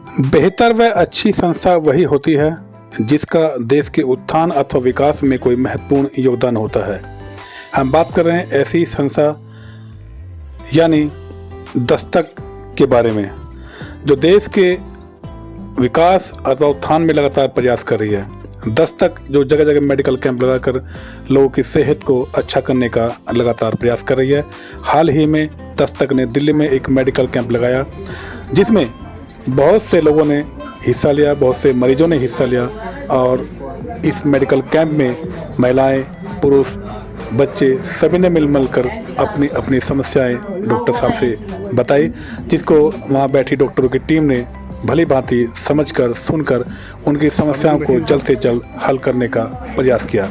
बेहतर व अच्छी संस्था वही होती है जिसका देश के उत्थान अथवा विकास में कोई महत्वपूर्ण योगदान होता है। हम बात कर रहे हैं ऐसी संस्था यानी दस्तक के बारे में, जो देश के विकास अथवा उत्थान में लगातार प्रयास कर रही है। दस्तक जो जगह जगह मेडिकल कैंप लगाकर लोगों की सेहत को अच्छा करने का लगातार प्रयास कर रही है। हाल ही में दस्तक ने दिल्ली में एक मेडिकल कैंप लगाया, जिसमें बहुत से लोगों ने हिस्सा लिया, बहुत से मरीजों ने हिस्सा लिया। और इस मेडिकल कैंप में महिलाएं, पुरुष, बच्चे सभी ने मिल कर अपनी अपनी समस्याएं डॉक्टर साहब से बताई, जिसको वहां बैठी डॉक्टरों की टीम ने भली भांति समझकर, सुनकर उनकी समस्याओं को जल्द से जल्द हल करने का प्रयास किया।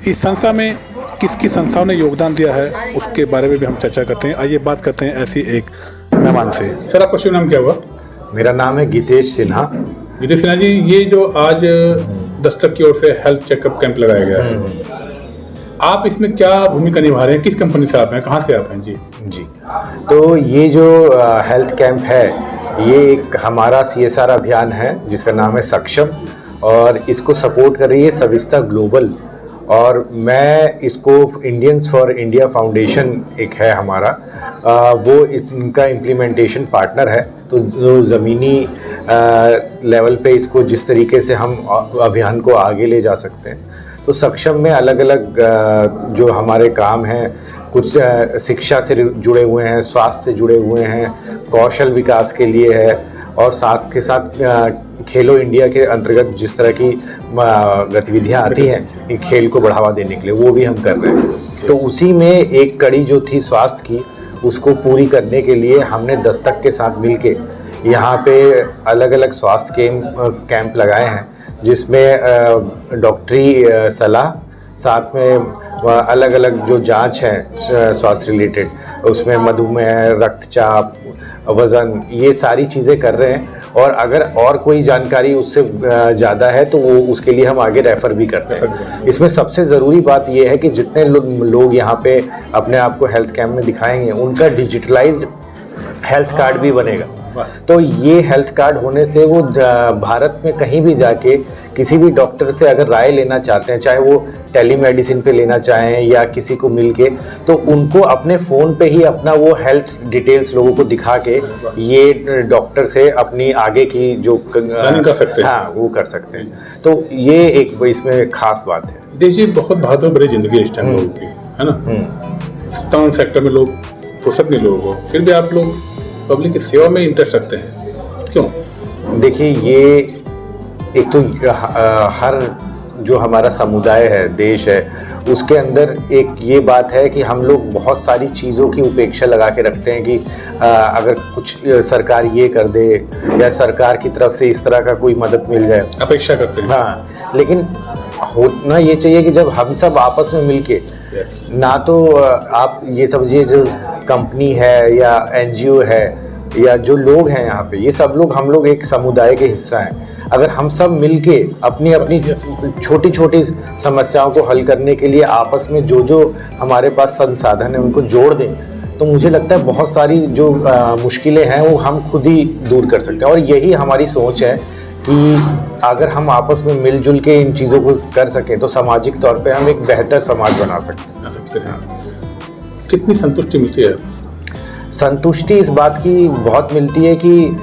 इस संस्था में किसकी संस्थाओं ने योगदान दिया है उसके बारे में भी हम चर्चा करते हैं। आइए बात करते हैं ऐसी एक मेहमान से। सर, आपका शुभ नाम क्या हुआ? मेरा नाम है गीतेश सिन्हा। गीतेश सिन्हा जी, ये जो आज दस्तक की ओर से हेल्थ चेकअप कैंप लगाया गया है, आप इसमें क्या भूमिका निभा रहे हैं? किस कंपनी से आप हैं, कहाँ से आप हैं? जी, तो ये जो हेल्थ कैंप है, ये एक हमारा CSR अभियान है जिसका नाम है सक्षम, और इसको सपोर्ट कर रही है सविस्ता ग्लोबल, और मैं इसको इंडियंस फॉर इंडिया फाउंडेशन एक है हमारा, वो इनका इम्प्लीमेंटेशन पार्टनर है। तो जो ज़मीनी लेवल पे इसको जिस तरीके से हम अभियान को आगे ले जा सकते हैं, तो सक्षम में अलग अलग जो हमारे काम हैं, कुछ शिक्षा से जुड़े हुए हैं, स्वास्थ्य से जुड़े हुए हैं, कौशल विकास के लिए है, और साथ के साथ खेलो इंडिया के अंतर्गत जिस तरह की गतिविधियां आती हैं खेल को बढ़ावा देने के लिए, वो भी हम कर रहे हैं। तो उसी में एक कड़ी जो थी स्वास्थ्य की, उसको पूरी करने के लिए हमने दस्तक के साथ मिलके यहाँ पे अलग अलग स्वास्थ्य कैंप लगाए हैं, जिसमें डॉक्टरी सलाह, साथ में अलग अलग जो जांच है स्वास्थ्य रिलेटेड, उसमें मधुमेह, रक्तचाप, वज़न, ये सारी चीज़ें कर रहे हैं। और अगर और कोई जानकारी उससे ज़्यादा है तो वो उसके लिए हम आगे रेफ़र भी करते हैं। इसमें सबसे ज़रूरी बात ये है कि जितने लोग यहाँ पे अपने आप को हेल्थ कैंप में दिखाएंगे, उनका डिजिटलाइज्ड हेल्थ कार्ड भी बनेगा। तो ये हेल्थ कार्ड होने से वो भारत में कहीं भी जाके किसी भी डॉक्टर से अगर राय लेना चाहते हैं, चाहे वो टेलीमेडिसिन पे लेना चाहें या किसी को मिलके, तो उनको अपने फ़ोन पे ही अपना वो हेल्थ डिटेल्स लोगों को दिखा के ये डॉक्टर से अपनी आगे की जो कर सकते हैं, हाँ, वो कर सकते हैं। तो ये एक इसमें खास बात है। देखिए, बहुत भागदौड़ भरी जिंदगी इस टाइम लोगों की, है ना। तमाम सेक्टर में लोग फुर्सत नहीं लोगों को, फिर भी आप लोग पब्लिक की सेवा में इंटरेस्ट रखते हैं, क्यों? देखिए, ये एक तो हर जो हमारा समुदाय है, देश है, उसके अंदर एक ये बात है कि हम लोग बहुत सारी चीज़ों की उपेक्षा लगा के रखते हैं कि अगर कुछ सरकार ये कर दे या सरकार की तरफ से इस तरह का कोई मदद मिल जाए, अपेक्षा करते हैं। हाँ, लेकिन होना ये चाहिए कि जब हम सब आपस में मिलके, ना तो आप ये समझिए जो कंपनी है या NGO है या जो लोग हैं यहाँ पे, ये सब लोग, हम लोग एक समुदाय के हिस्सा हैं। अगर हम सब मिलके अपनी अपनी छोटी छोटी समस्याओं को हल करने के लिए आपस में जो हमारे पास संसाधन है उनको जोड़ दें, तो मुझे लगता है बहुत सारी जो मुश्किलें हैं वो हम खुद ही दूर कर सकते हैं। और यही हमारी सोच है कि अगर हम आपस में मिलजुल के इन चीज़ों को कर सकें तो सामाजिक तौर पे हम एक बेहतर समाज बना सकते हैं। कितनी संतुष्टि मिलती है? संतुष्टि इस बात की बहुत मिलती है कि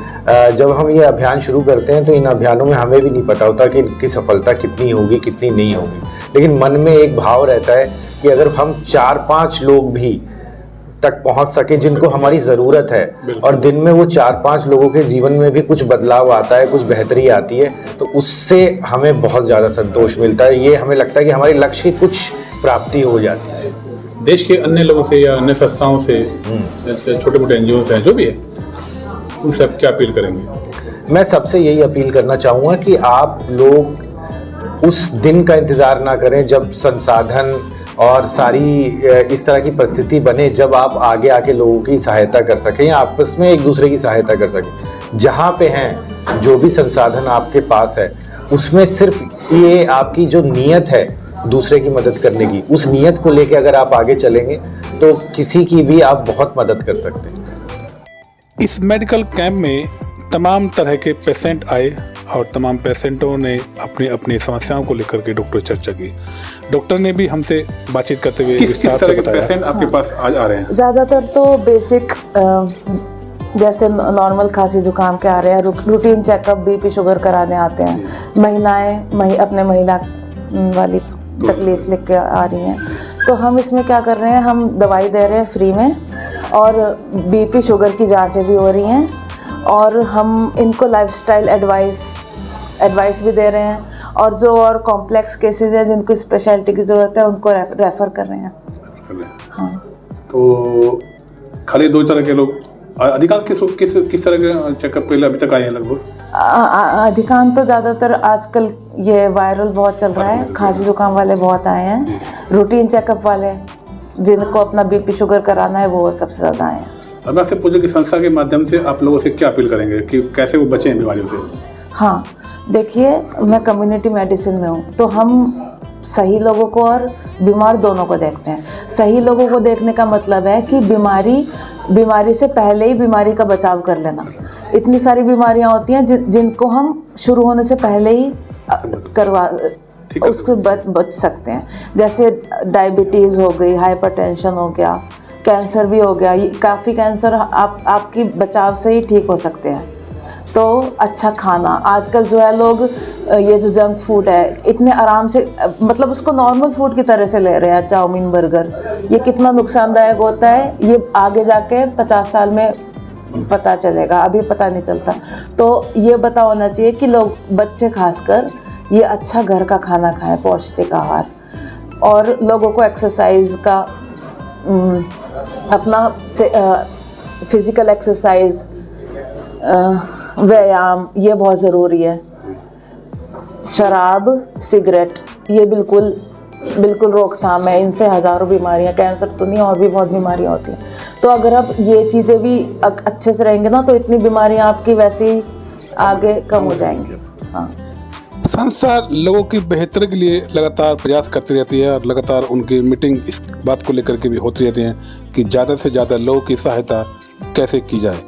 जब हम ये अभियान शुरू करते हैं तो इन अभियानों में हमें भी नहीं पता होता कि इनकी सफलता कितनी होगी, कितनी नहीं होगी, लेकिन मन में एक भाव रहता है कि अगर हम 4-5 लोग भी तक पहुंच सके जिनको हमारी ज़रूरत है, और दिन में वो 4-5 लोगों के जीवन में भी कुछ बदलाव आता है, कुछ बेहतरी आती है, तो उससे हमें बहुत ज़्यादा संतोष मिलता है। ये हमें लगता है कि हमारे लक्ष्य की कुछ प्राप्ति हो जाती है। देश के अन्य लोगों से या अन्य संस्थाओं से, छोटे मोटे NGO से, जो भी है, उन सब क्या अपील करेंगे? मैं सबसे यही अपील करना चाहूँगा कि आप लोग उस दिन का इंतज़ार ना करें जब संसाधन और सारी इस तरह की परिस्थिति बने जब आप आगे आके लोगों की सहायता कर सकें या आपस में एक दूसरे की सहायता कर सकें। जहाँ पे हैं, जो भी संसाधन आपके पास है, उसमें सिर्फ ये आपकी जो नीयत है दूसरे की मदद करने की, उस नीयत को लेके अगर आप आगे चलेंगे तो किसी की भी आप बहुत मदद कर सकते हैं। इस मेडिकल कैंप में तमाम तरह के पेशेंट आए और तमाम पेशेंटों ने अपनी अपनी समस्याओं को लेकर के डॉक्टर चर्चा की। डॉक्टर ने भी हमसे बातचीत करते हुए किस तरह के पेशेंट आपके पास आज आ रहे हैं? ज़्यादातर तो बेसिक जैसे नॉर्मल खांसी जुकाम के आ रहे हैं, रूटीन चेकअप बीपी शुगर कराने आते हैं। महिलाएं अपने महिला वाली तकलीफ लेके आ रही हैं, तो हम इसमें क्या कर रहे हैं, हम दवाई दे रहे हैं फ्री में और बीपी शुगर की जांचें भी हो रही हैं और हम इनको लाइफस्टाइल एडवाइस भी दे रहे हैं और जो और कॉम्प्लेक्स केसेस हैं जिनको स्पेशलिटी की ज़रूरत है उनको रेफ़र कर रहे हैं। हाँ, तो खाली 2 तरह के लोग अधिकांश किस तरह के चेकअप के लिए अभी तक आए हैं? लगभग अधिकांश तो ज़्यादातर आजकल ये वायरल बहुत चल रहा है, खांसी जुकाम वाले बहुत आए हैं। रूटीन चेकअप वाले जिनको अपना बीपी शुगर कराना है वो सबसे ज़्यादा आए हैं। अब आपसे पूछे कि संस्था के माध्यम से आप लोगों से क्या अपील करेंगे कि कैसे वो बचें बीमारियों से? हाँ, देखिए मैं कम्युनिटी मेडिसिन में हूँ, तो हम सही लोगों को और बीमार दोनों को देखते हैं। सही लोगों को देखने का मतलब है कि बीमारी से पहले ही बीमारी का बचाव कर लेना। इतनी सारी बीमारियां होती हैं जिनको हम शुरू होने से पहले ही उसको बच सकते हैं। जैसे डायबिटीज़ हो गई, हाइपरटेंशन हो गया, कैंसर भी हो गया। काफ़ी कैंसर आपकी बचाव से ही ठीक हो सकते हैं। तो अच्छा खाना, आजकल जो है लोग ये जो जंक फूड है इतने आराम से, मतलब उसको नॉर्मल फूड की तरह से ले रहे हैं। चाउमीन, बर्गर, ये कितना नुकसानदायक होता है ये आगे जाके 50 साल में पता चलेगा, अभी पता नहीं चलता। तो ये पता होना चाहिए कि लोग, बच्चे खासकर, ये अच्छा घर का खाना खाएं, पौष्टिक आहार, और लोगों को एक्सरसाइज का अपना फिज़िकल एक्सरसाइज, व्यायाम, ये बहुत ज़रूरी है। शराब, सिगरेट, ये बिल्कुल रोकथाम है। इनसे हज़ारों बीमारियां, कैंसर तो नहीं और भी बहुत बीमारियां होती हैं। तो अगर आप ये चीज़ें भी अच्छे से रहेंगे ना तो इतनी बीमारियां आपकी वैसे ही आगे कम हो जाएंगी। हाँ, संस्था लोगों की बेहतरी के लिए लगातार प्रयास करती रहती है और लगातार उनकी मीटिंग इस बात को लेकर के भी होती रहती हैं कि ज़्यादा से ज़्यादा लोगों की सहायता कैसे की जाए,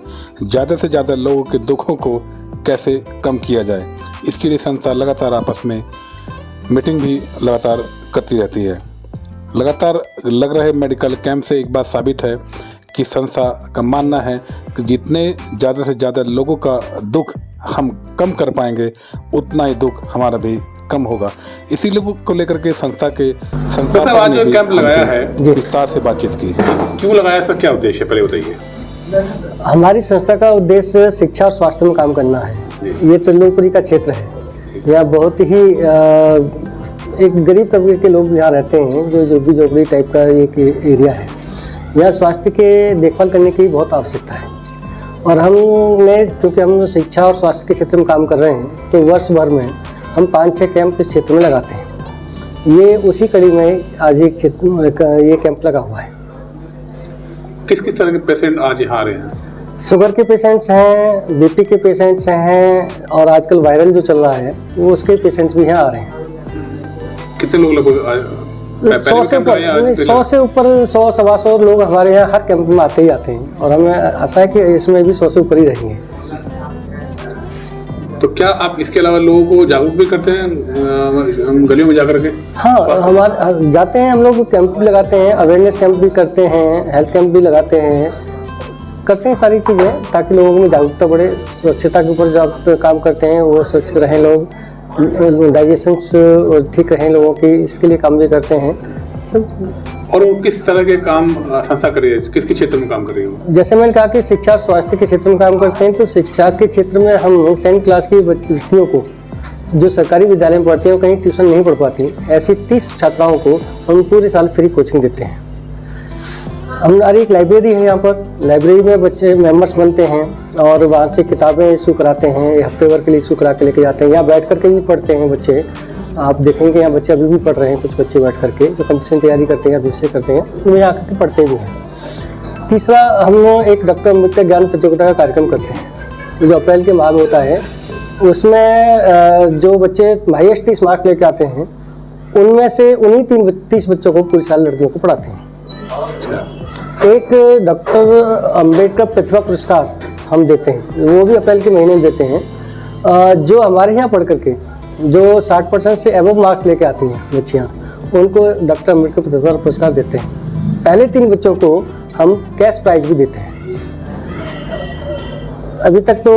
ज़्यादा से ज़्यादा लोगों के दुखों को कैसे कम किया जाए। इसके लिए संस्था लगातार आपस में मीटिंग भी लगातार करती रहती है। लगातार लग रहे मेडिकल कैंप से एक बात साबित है कि संस्था का मानना है कि जितने ज़्यादा से ज़्यादा लोगों का दुख हम कम कर पाएंगे उतना ही दुख हमारा भी कम होगा। इसी लोगों को लेकर के संस्था आज जो कैंप लगाया है विस्तार से बातचीत की। क्यों लगाया, इसका क्या उद्देश्य है, पहले बताइए। हमारी संस्था का उद्देश्य शिक्षा और स्वास्थ्य में काम करना है। ये त्रिलोकपुरी का क्षेत्र है। यहाँ बहुत ही एक गरीब तबके के लोग यहाँ रहते हैं, जो झुग्गी टाइप का एक एरिया है। यहाँ स्वास्थ्य के देखभाल करने की बहुत आवश्यकता है और हमने, क्योंकि हम शिक्षा और स्वास्थ्य के क्षेत्र में काम कर रहे हैं, तो वर्ष भर में हम 5-6 कैंप इस क्षेत्र में लगाते हैं। ये उसी कड़ी में आज एक ये कैंप लगा हुआ है। किस तरह के पेशेंट आज यहाँ आ रहे हैं? शुगर के पेशेंट्स हैं, बीपी के पेशेंट्स हैं और आजकल वायरल जो चल रहा है वो उसके पेशेंट्स भी यहाँ आ रहे हैं। कितने लोग लगभग? 100 से ऊपर, 100-125 लोग हमारे यहाँ हर कैंप में आते ही आते हैं और हमें आशा है कि इसमें भी 100 से ऊपर ही रहेंगे। तो क्या आप इसके अलावा लोगों को जागरूक भी करते हैं हम गलियों में जाकर के? हाँ, हमारे जाते हैं, हम लोग कैंप भी लगाते हैं, अवेयरनेस कैंप भी करते हैं, हेल्थ कैंप भी लगाते हैं, करते हैं सारी चीज़ें ताकि लोगों में जागरूकता बढ़े। स्वच्छता के ऊपर जो काम करते हैं वो स्वच्छ रहें लोग, डाइजेशन ठीक रहें लोगों की, इसके लिए काम भी करते हैं। और वो किस तरह के काम संस्था कर रही है, किस क्षेत्र में काम कर रही है? जैसे मैंने कहा कि शिक्षा और स्वास्थ्य के क्षेत्र में काम करते हैं, तो शिक्षा के क्षेत्र में हम 10th क्लास की बच्चियों को जो सरकारी विद्यालय में पढ़ती हैं, वो कहीं ट्यूशन नहीं पढ़ पाती, ऐसी 30 छात्राओं को हम पूरे साल फ्री कोचिंग देते हैं। हमारी एक लाइब्रेरी है, यहाँ पर लाइब्रेरी में बच्चे मेंबर्स बनते हैं और वहाँ से किताबें इशू कराते हैं, हफ्ते भर के लिए इशू करा के लेके जाते हैं। यहाँ बैठ करके भी पढ़ते हैं बच्चे, आप देखेंगे यहाँ बच्चे अभी भी पढ़ रहे हैं, कुछ बच्चे बैठ करके जो कंपटीशन तैयारी करते हैं या दूसरे करते हैं, वो यहाँ आकर के पढ़ते भी हैं। तीसरा, हम एक डॉक्टर अम्बेडकर ज्ञान प्रतियोगिता का कार्यक्रम करते हैं जो अप्रैल के माह में होता है। उसमें जो बच्चे हाईएस्ट 30 मार्क्स लेके आते हैं उनमें से उन्हीं 30 बच्चों को पूरे साल लड़कियों को पढ़ाते हैं। एक डॉक्टर अम्बेडकर प्रतिभा पुरस्कार हम देते हैं, वो भी अप्रैल के महीने में देते हैं। जो हमारे यहाँ पढ़ करके जो 60% से एबव मार्क्स लेके आती हैं बच्चियाँ, उनको डॉक्टर अम्बेडकर प्रतिभा पुरस्कार देते हैं। पहले 3 बच्चों को हम कैश प्राइज भी देते हैं अभी तक तो।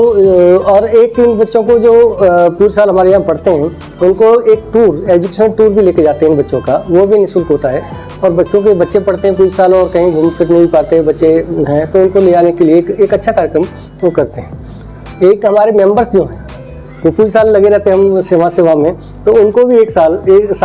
और 1-3 बच्चों को जो पूरे साल हमारे यहाँ पढ़ते हैं, उनको एक टूर, एजुकेशन टूर भी लेके जाते हैं बच्चों का, वो भी निःशुल्क होता है। और बच्चों के बच्चे पढ़ते हैं पूरे साल और कहीं घूम फिर नहीं पाते बच्चे हैं, तो उनको ले जाने के लिए एक अच्छा कार्यक्रम वो करते हैं। एक हमारे मेंबर्स जो हैं वो पूरे साल लगे रहते हैं हम सेवा में, तो उनको भी एक साल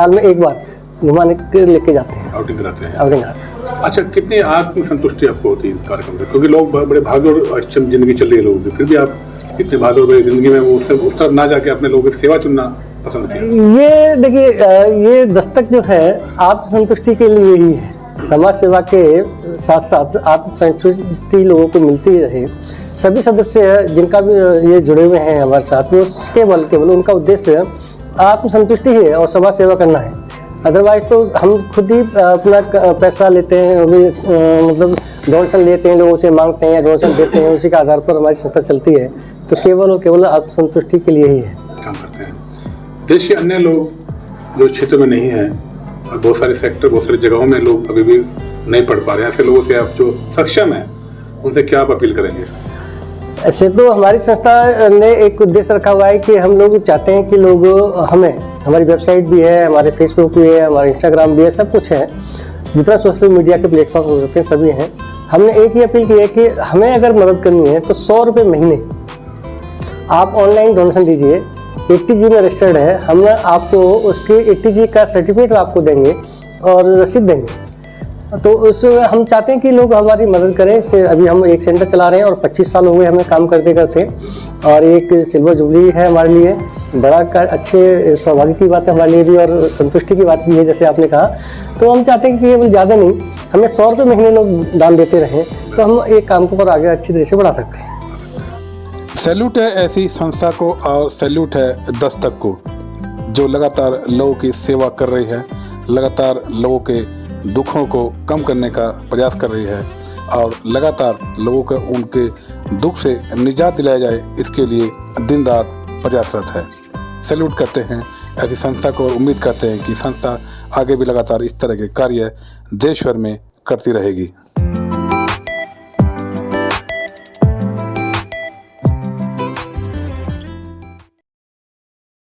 में एक बार घुमाने के लेके जाते हैं, आउटिंग कराते हैं। आउटिंग कराते हैं। अच्छा, कितनी आत्मसंतुष्टि आपको होती है कार्यक्रम से? क्योंकि लोग बड़े भागदौड़ जिंदगी चल रही है लोगों की, फिर भी आप इतने भागदौड़ भरी जिंदगी में उस तरफ ना जाके अपने लोगों की सेवा चुनना पसंद किया। ये देखिए, ये दस्तक जो है आत्मसंतुष्टि के लिए ही है। समाज सेवा के साथ साथ आत्मसंतुष्टि लोगों को मिलती रहे। सभी सदस्य जिनका भी ये जुड़े हुए हैं हमारे साथ, वो केवल उनका उद्देश्य आत्मसंतुष्टि है और समाज सेवा करना है। अदरवाइज तो हम खुद ही अपना पैसा लेते हैं, मतलब डोनेशन लेते हैं, लोगों से मांगते हैं, डोनेशन देते हैं, उसी के आधार पर हमारी संस्था चलती है। तो केवल और केवल आत्मसंतुष्टि के लिए ही है काम करते हैं। देश के अन्य लोग जो क्षेत्र में नहीं हैं, और बहुत सारे सेक्टर, बहुत सारी जगहों में लोग अभी भी नहीं पढ़ पा रहे हैं, ऐसे लोगों से आप जो सक्षम हैं उनसे क्या आप अपील करेंगे? ऐसे तो हमारी संस्था ने एक उद्देश्य रखा हुआ है कि हम लोग चाहते हैं कि लोग हमें, हमारी वेबसाइट भी है, हमारे फेसबुक भी है, हमारे इंस्टाग्राम भी है, सब कुछ है, जितना सोशल मीडिया के प्लेटफॉर्म हो सकते हैं सभी हैं। हमने एक ही अपील की है कि हमें अगर मदद करनी है तो 100 रुपये महीने आप ऑनलाइन डोनेशन दीजिए। 80G में रजिस्टर्ड है, हम आपको उसके 80G का सर्टिफिकेट आपको देंगे और रसीद देंगे। तो उस हम चाहते हैं कि लोग हमारी मदद करें। इससे अभी हम एक सेंटर चला रहे हैं और 25 साल हो गए हमें काम करते करते, और एक सिल्वर जुबली है हमारे लिए, बड़ा अच्छे सौभाग्य की बात है हमारे लिए भी और संतुष्टि की बात भी है, जैसे आपने कहा। तो हम चाहते हैं कि ये ज़्यादा नहीं, हमें 100 रुपये महीने लोग दान देते रहें, तो हम एक काम को पर आगे अच्छी तरह से बढ़ा सकते हैं। सैल्यूट है ऐसी संस्था को, और सैल्यूट है दस्तक को, जो लगातार लोगों की सेवा कर रही है, लगातार लोगों के दुखों को कम करने का प्रयास कर रही है, और लगातार लोगों को उनके दुख से निजात दिलाया जाए, इसके लिए दिन रात प्रयासरत है। सैल्यूट करते हैं ऐसी संस्था को और उम्मीद करते हैं कि संस्था आगे भी लगातार इस तरह के कार्य देश भर में करती रहेगी।